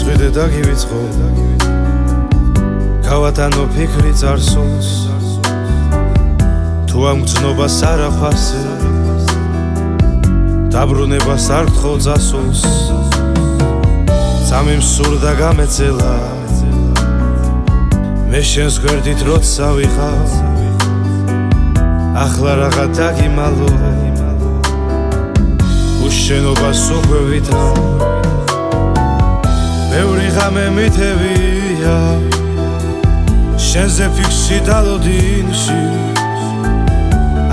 გავწვიდე და გივიწყო გავატანო ფიქრი წარსულს თუ ამ გრძნობას არ აფასე დაბრუნებას არ გთხოვ წასულს სამი მსურდა გამეწელა მე შენს გვერდით როცა ვიყავ ახლა რაღა დაგიმალო უშენობას უკვე ვითრავ ბევრი ღამე მითევია შენზე ფიქსი დალოდინში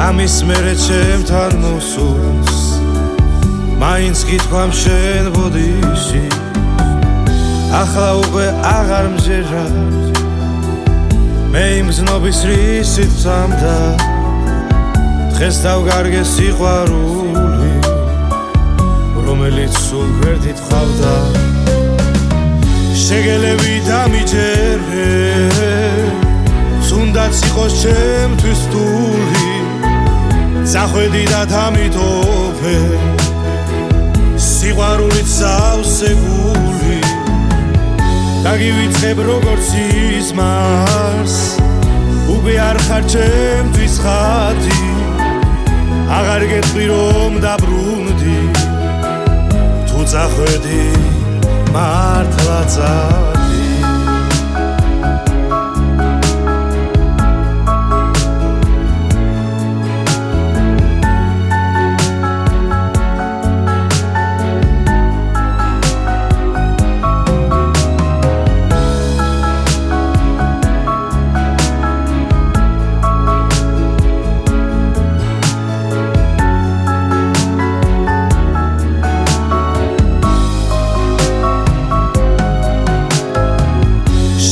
ამის მერე ჩემთან მოსულს მაინც გითქვამ შენ ბოდიში ახლა უკვე აღარ მჯერა მე იმ გზნობის რისით ვწამდა დღეს დავგარგე სიყვარული რომელიც სულ გვერდით ყავდა შეგელები დამიჯერე თუნდაც იყოს ჩემთვის რთული წახვედი და დამიტოვე სიყვარულით სავსე გული დაგივიწყებ როგორც ისმას უკვე არ ხარ ჩემთვის ხატი აღარ გეტყვი რომ დაბრუნდი თუ წახვედი მართლა წადი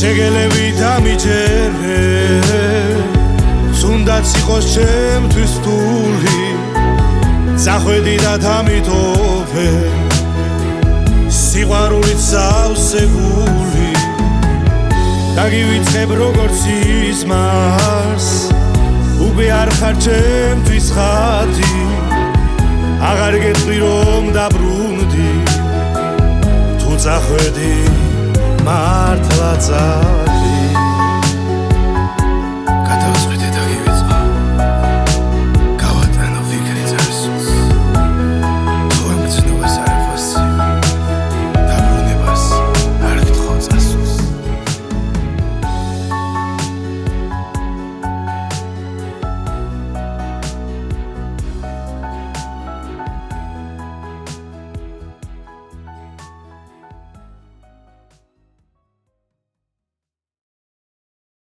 შეგელები დამიჯერე თუნდაც იყოს ჩემთვის რთული წახვედი და დამიტოვე სიყვარულით სავსე გული დაგივიწყებ როგორც ისმას უკვე არ ხარ ჩემთვის ხატი აღარ გეტყვი რომ დაბრუნდი თუ წახვედი მართლა